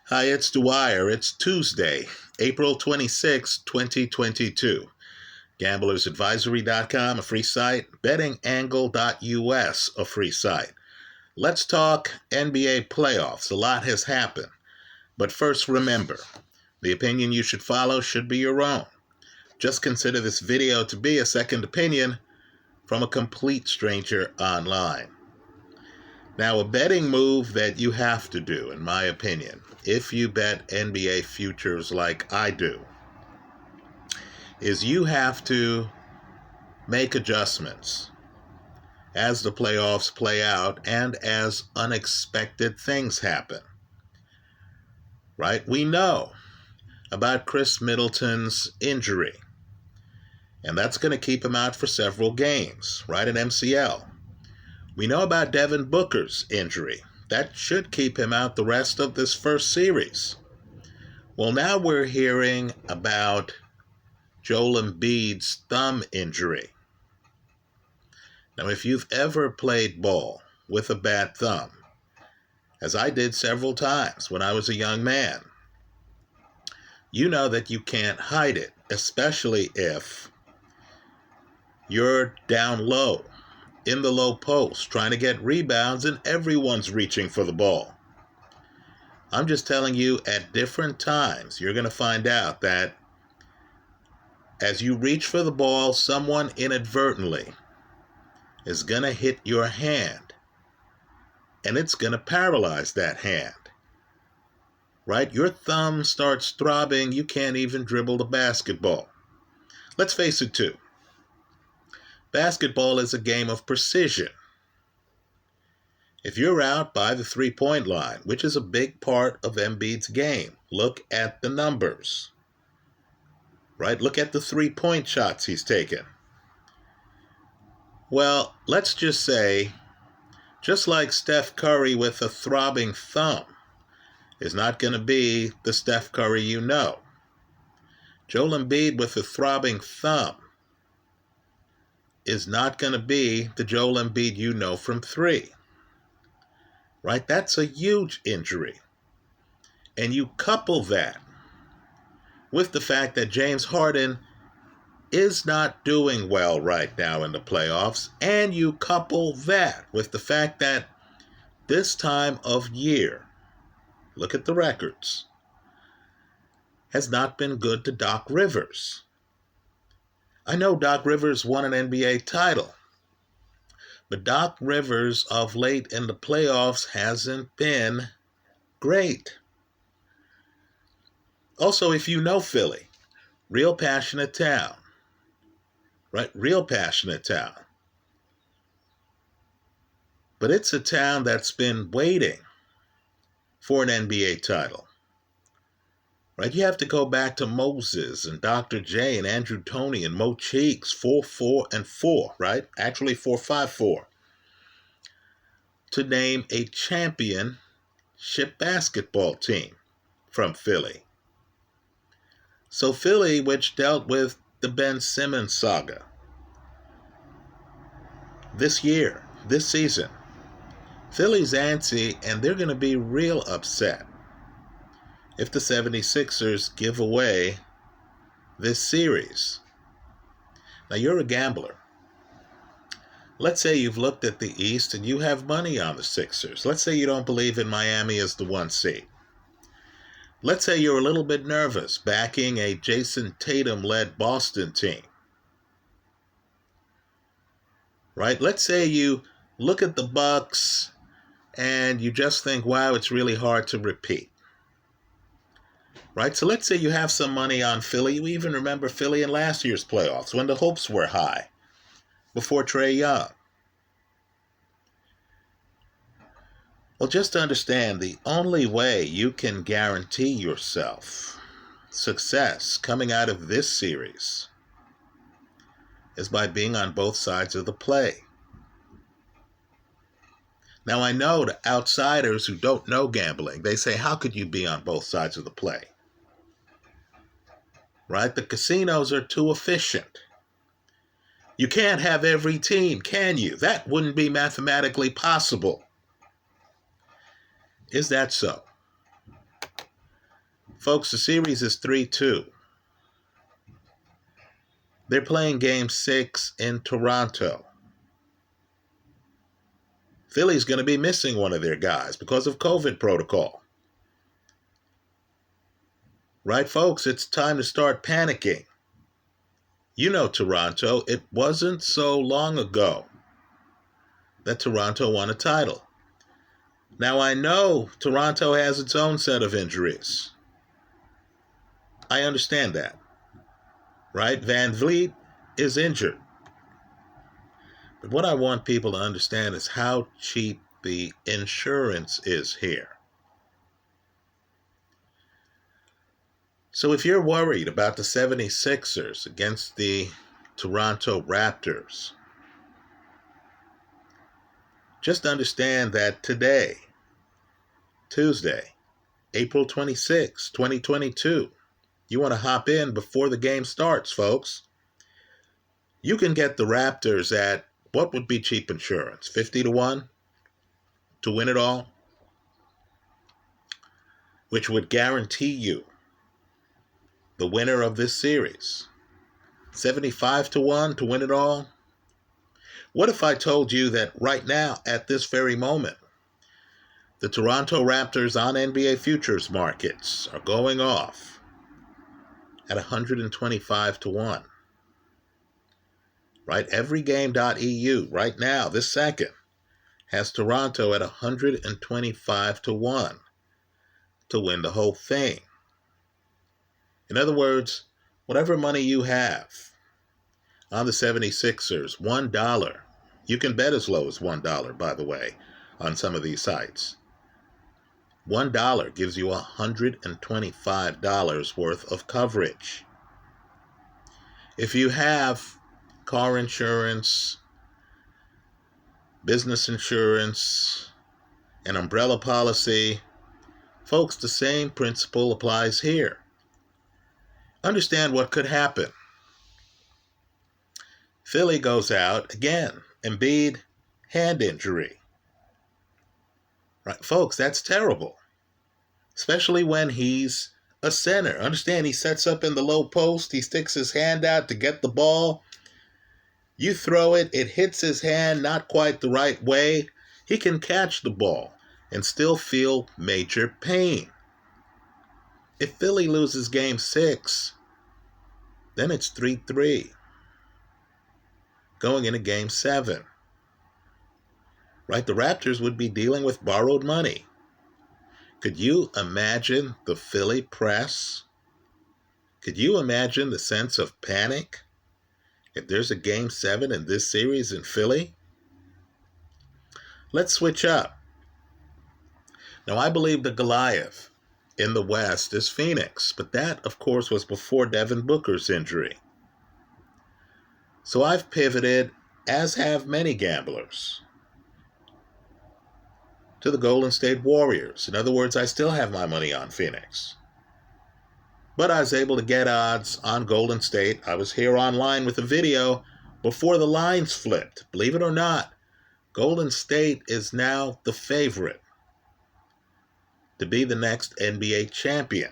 Hi, it's Dwyer. It's Tuesday, April 26, 2022. GamblersAdvisory.com, a free site. BettingAngle.us, a free site. Let's talk NBA playoffs. A lot has happened. But first, remember, the opinion you should follow should be your own. Just consider this video to be a second opinion from a complete stranger online. Now, a betting move that you have to do, in my opinion, if you bet NBA futures like I do, is you have to make adjustments as the playoffs play out and as unexpected things happen. Right? We know about Chris Middleton's injury, and that's going to keep him out for several games, right, in MCL. We know about Devin Booker's injury. That should keep him out the rest of this first series. Well, now we're hearing about Joel Embiid's thumb injury. Now, if you've ever played ball with a bad thumb, as I did several times when I was a young man, you know that you can't hide it, especially if you're down low, in the low post, trying to get rebounds, and everyone's reaching for the ball. I'm just telling you, at different times, you're going to find out that as you reach for the ball, someone inadvertently is going to hit your hand, and it's going to paralyze that hand. Right? Your thumb starts throbbing. You can't even dribble the basketball. Let's face it, too. Basketball is a game of precision. If you're out by the three-point line, which is a big part of Embiid's game, look at the numbers. Right? Look at the three-point shots he's taken. Well, let's just say, just like Steph Curry with a throbbing thumb is not going to be the Steph Curry you know, Joel Embiid with a throbbing thumb is not going to be the Joel Embiid you know from three. Right? That's a huge injury. And you couple that with the fact that James Harden is not doing well right now in the playoffs, and you couple that with the fact that this time of year, look at the records, has not been good to Doc Rivers. I know Doc Rivers won an NBA title, but Doc Rivers of late in the playoffs hasn't been great. Also, if you know Philly, real passionate town, right? Real passionate town. But it's a town that's been waiting for an NBA title. Right? You have to go back to Moses and Dr. J and Andrew Toney and Mo Cheeks, 4-4-4, right? Actually 4-5-4. To name a championship basketball team from Philly. So Philly, which dealt with the Ben Simmons saga this year, this season, Philly's antsy, and they're going to be real upset if the 76ers give away this series. Now, you're a gambler. Let's say you've looked at the East and you have money on the Sixers. Let's say you don't believe in Miami as the 1 seed. Let's say you're a little bit nervous backing a Jason Tatum-led Boston team. Right? Let's say you look at the Bucks and you just think, wow, it's really hard to repeat. Right? So let's say you have some money on Philly. You even remember Philly in last year's playoffs when the hopes were high before Trae Young. Well, just understand, the only way you can guarantee yourself success coming out of this series is by being on both sides of the play. Now, I know the outsiders who don't know gambling, they say, how could you be on both sides of the play? Right? The casinos are too efficient. You can't have every team, can you? That wouldn't be mathematically possible. Is that so? Folks, the series is 3-2. They're playing Game 6 in Toronto. Philly's going to be missing one of their guys because of COVID protocol. Right, folks? It's time to start panicking. You know Toronto. It wasn't so long ago that Toronto won a title. Now, I know Toronto has its own set of injuries. I understand that. Right? Van Vliet is injured. But what I want people to understand is how cheap the insurance is here. So if you're worried about the 76ers against the Toronto Raptors, just understand that today, Tuesday, April 26, 2022, you want to hop in before the game starts, folks. You can get the Raptors at what would be cheap insurance? 50-1 to win it all, which would guarantee you the winner of this series. 75-1 to win it all. What if I told you that right now, at this very moment, the Toronto Raptors on NBA futures markets are going off at 125-1? Right? Everygame.eu right now, this second, has Toronto at 125-1 to win the whole thing. In other words, whatever money you have on the 76ers, $1. You can bet as low as $1, by the way, on some of these sites. $1 gives you $125 worth of coverage. If you have car insurance, business insurance, an umbrella policy, folks, the same principle applies here. Understand what could happen. Philly goes out again. Embiid, hand injury. Right, folks, that's terrible. Especially when he's a center. Understand, he sets up in the low post. He sticks his hand out to get the ball. You throw it, it hits his hand not quite the right way. He can catch the ball and still feel major pain. If Philly loses Game 6, then it's 3-3. Going into Game 7. Right, the Raptors would be dealing with borrowed money. Could you imagine the Philly press? Could you imagine the sense of panic if there's a Game 7 in this series in Philly? Let's switch up. Now, I believe the Goliath in the West is Phoenix, but that, of course, was before Devin Booker's injury. So I've pivoted, as have many gamblers, to the Golden State Warriors. In other words, I still have my money on Phoenix. But I was able to get odds on Golden State. I was here online with a video before the lines flipped. Believe it or not, Golden State is now the favorite to be the next NBA champion.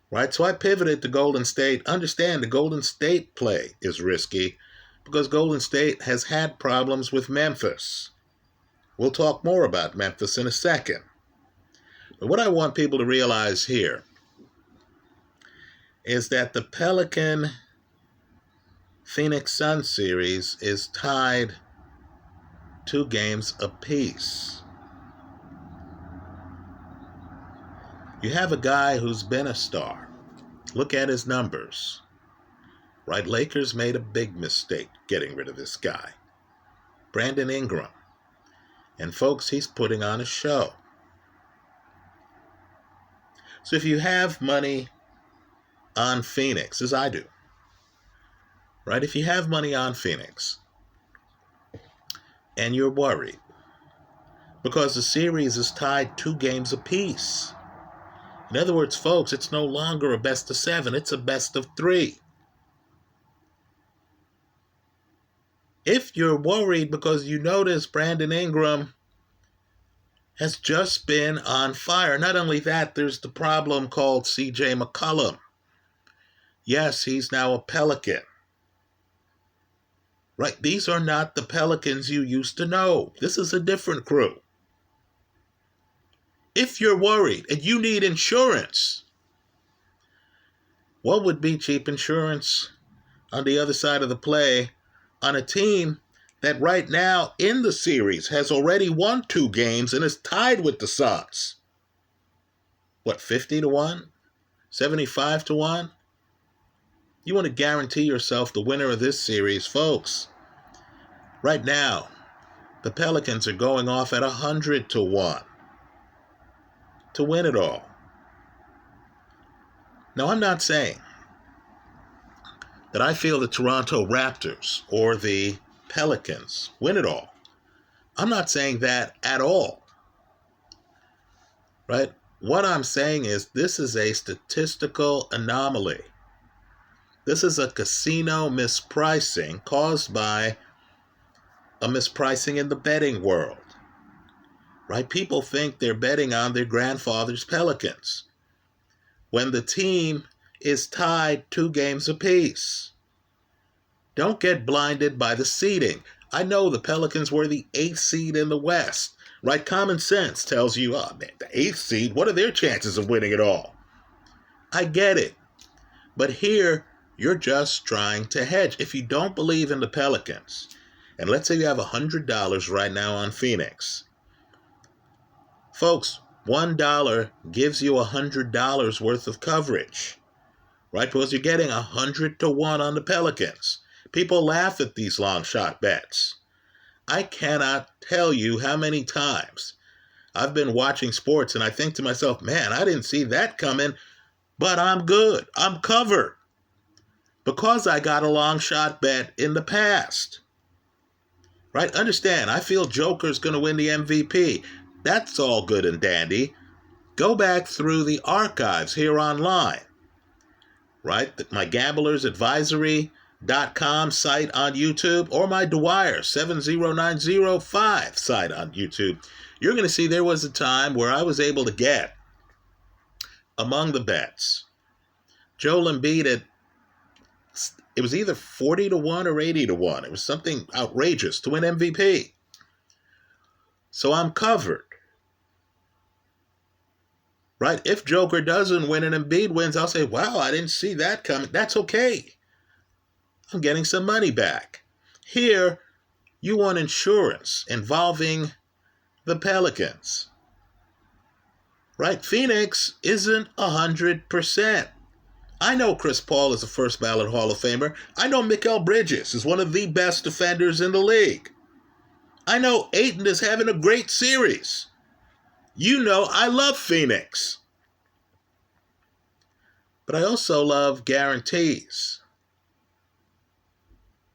Right, so I pivoted to Golden State. Understand the Golden State play is risky because Golden State has had problems with Memphis. We'll talk more about Memphis in a second. But what I want people to realize here is that the Pelican Phoenix Suns series is tied 2 games apiece. You have a guy who's been a star. Look at his numbers. Right, Lakers made a big mistake getting rid of this guy, Brandon Ingram. And folks, he's putting on a show. So if you have money on Phoenix, as I do, right, if you have money on Phoenix and you're worried because the series is tied 2 games apiece. In other words, folks, it's no longer a best of 7, it's a best of 3. If you're worried because you notice Brandon Ingram has just been on fire. Not only that, there's the problem called C.J. McCollum. Yes, he's now a Pelican. Right? These are not the Pelicans you used to know. This is a different crew. If you're worried and you need insurance, what would be cheap insurance on the other side of the play on a team that right now in the series has already won 2 games and is tied with the Suns? What, 50-1? 75-1? You want to guarantee yourself the winner of this series, folks. Right now, the Pelicans are going off at 100-1 to win it all. Now, I'm not saying that I feel the Toronto Raptors or the Pelicans win it all. I'm not saying that at all. Right? What I'm saying is this is a statistical anomaly. This is a casino mispricing caused by a mispricing in the betting world. Right? People think they're betting on their grandfather's Pelicans when the team is tied 2 games apiece. Don't get blinded by the seeding. I know the Pelicans were the 8th seed in the West. Right? Common sense tells you, oh man, the 8th seed, what are their chances of winning it all? I get it. But here, you're just trying to hedge. If you don't believe in the Pelicans, and let's say you have $100 right now on Phoenix. Folks, $1 gives you $100 worth of coverage. Right? Because you're getting 100-1 on the Pelicans. People laugh at these long shot bets. I cannot tell you how many times I've been watching sports and I think to myself, man, I didn't see that coming, but I'm good. I'm covered. Because I got a long shot bet in the past. Right? Understand, I feel Joker's going to win the MVP. That's all good and dandy. Go back through the archives here online. Right? My gamblersadvisory.com site on YouTube or my Dwyer 70905 site on YouTube. You're going to see there was a time where I was able to get among the bets Joel Embiid at, it was either 40-1 or 80-1. It was something outrageous to win MVP. So I'm covered. Right? If Joker doesn't win and Embiid wins, I'll say, wow, I didn't see that coming. That's okay. I'm getting some money back. Here, you want insurance involving the Pelicans. Right? Phoenix isn't 100%. I know Chris Paul is a first ballot Hall of Famer. I know Mikal Bridges is one of the best defenders in the league. I know Ayton is having a great series. You know I love Phoenix. But I also love guarantees.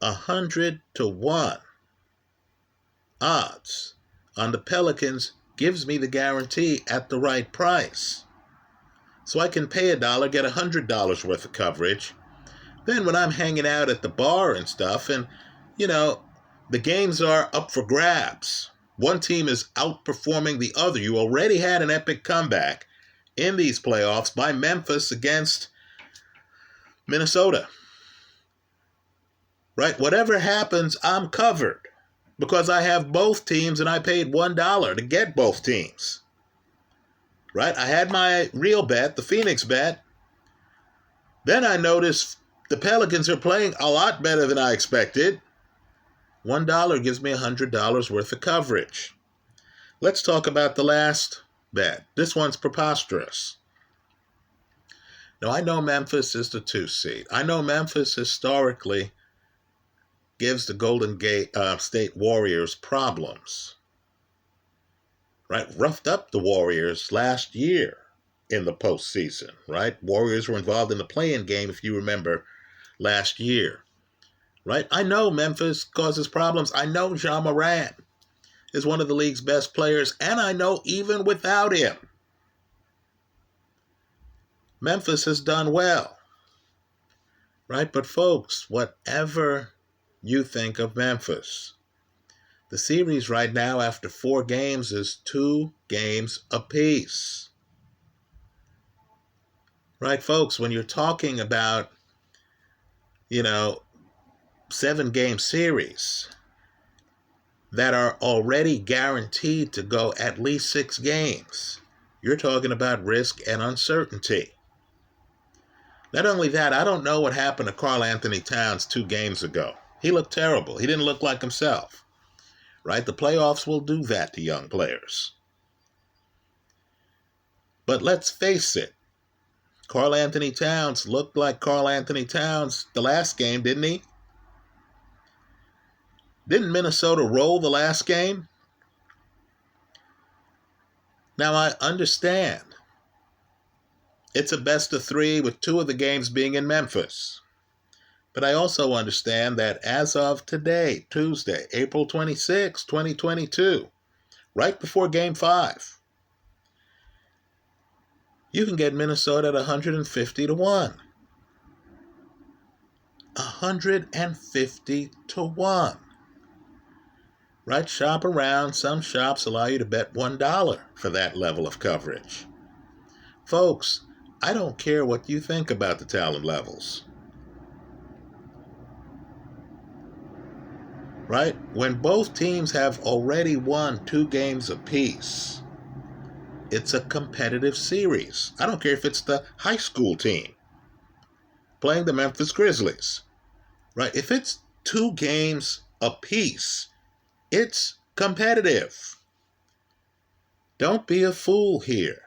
100-1 odds on the Pelicans gives me the guarantee at the right price. So I can pay $1, get $100 worth of coverage. Then when I'm hanging out at the bar and stuff, and, you know, the games are up for grabs. One team is outperforming the other. You already had an epic comeback in these playoffs by Memphis against Minnesota. Right? Whatever happens, I'm covered because I have both teams and I paid $1 to get both teams. Right? I had my real bet, the Phoenix bet. Then I noticed the Pelicans are playing a lot better than I expected. $1 gives me $100 worth of coverage. Let's talk about the last bet. This one's preposterous. Now, I know Memphis is the 2 seed. I know Memphis historically gives the Golden State Warriors problems. Right? Roughed up the Warriors last year in the postseason. Right? Warriors were involved in the play-in game, if you remember, last year. Right? I know Memphis causes problems. I know Ja Morant is one of the league's best players, and I know even without him, Memphis has done well. Right? But folks, whatever you think of Memphis, The series right now after 4 games is 2 games apiece. Right, folks, when you're talking about, 7-game series that are already guaranteed to go at least 6 games, you're talking about risk and uncertainty. Not only that, I don't know what happened to Karl Anthony Towns 2 games ago. He looked terrible. He didn't look like himself. Right? The playoffs will do that to young players. But let's face it, Karl Anthony Towns looked like Karl Anthony Towns the last game, didn't he? Didn't Minnesota roll the last game? Now, I understand it's a best of 3 with 2 of the games being in Memphis. But I also understand that as of today, Tuesday, April 26, 2022, right before Game 5, you can get Minnesota at 150 to 1. 150 to 1. Right? Shop around. Some shops allow you to bet $1 for that level of coverage. Folks, I don't care what you think about the talent levels. Right? When both teams have already won 2 games apiece, it's a competitive series. I don't care if it's the high school team playing the Memphis Grizzlies. Right? If it's 2 games apiece, it's competitive. Don't be a fool here.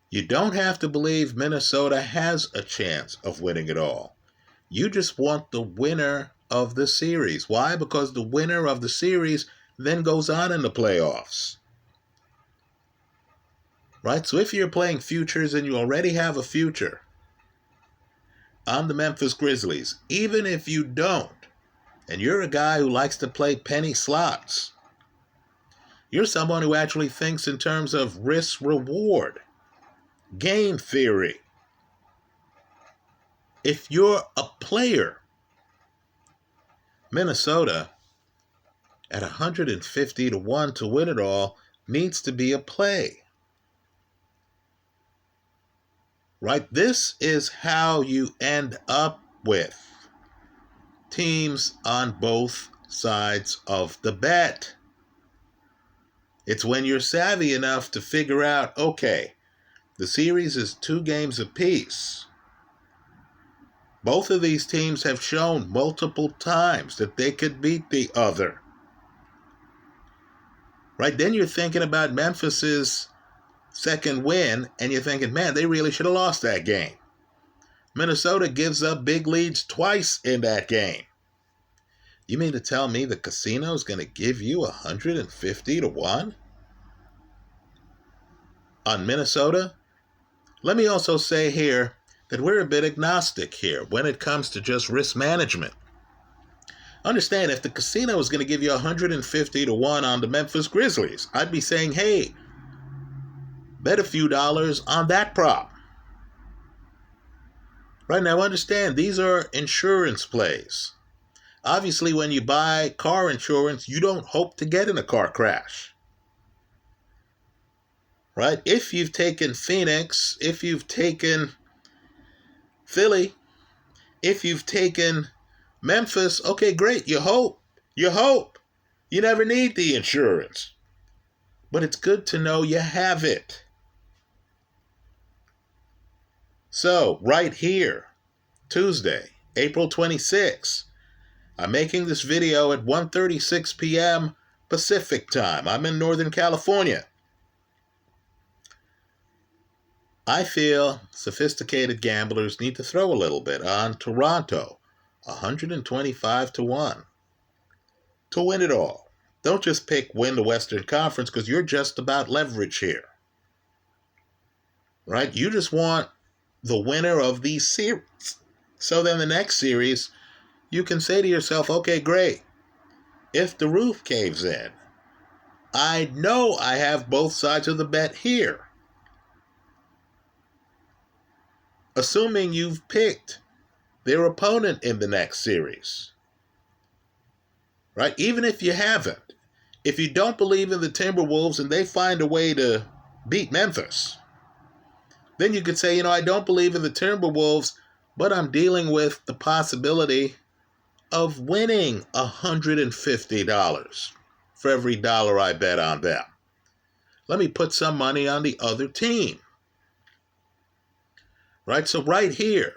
You don't have to believe Minnesota has a chance of winning it all. You just want the winner of the series. Why? Because the winner of the series then goes on in the playoffs. Right? So if you're playing futures and you already have a future on the Memphis Grizzlies, even if you don't, and you're a guy who likes to play penny slots, you're someone who actually thinks in terms of risk-reward, game theory. If you're a player, Minnesota at 150 to 1 to win it all needs to be a play. Right? This is how you end up with teams on both sides of the bet. It's when you're savvy enough to figure out, okay, the series is 2 games apiece. Both of these teams have shown multiple times that they could beat the other. Right? Then you're thinking about Memphis's second win, and you're thinking, man, they really should have lost that game. Minnesota gives up big leads twice in that game. You mean to tell me the casino's going to give you 150 to 1 on Minnesota? Let me also say here that we're a bit agnostic here when it comes to just risk management. Understand, if the casino is going to give you 150 to 1 on the Memphis Grizzlies, I'd be saying, hey, bet a few dollars on that prop. Right now, understand, these are insurance plays. Obviously, when you buy car insurance, you don't hope to get in a car crash. Right? If you've taken Phoenix, if you've taken Philly, if you've taken Memphis, okay, great. You hope. You hope. You never need the insurance. But it's good to know you have it. So, right here, Tuesday, April 26th, I'm making this video at 1:36 p.m. Pacific time. I'm in Northern California. I feel sophisticated gamblers need to throw a little bit on Toronto, 125 to 1 to win it all. Don't just pick win the Western Conference, because you're just about leverage here. Right? You just want the winner of these series. So then the next series, you can say to yourself, okay, great. If the roof caves in, I know I have both sides of the bet here. Assuming you've picked their opponent in the next series. right? Even if you haven't, if you don't believe in the Timberwolves and they find a way to beat Memphis, then you could say, I don't believe in the Timberwolves, but I'm dealing with the possibility of winning $150 for every dollar I bet on them. Let me put some money on the other team. Right? So right here,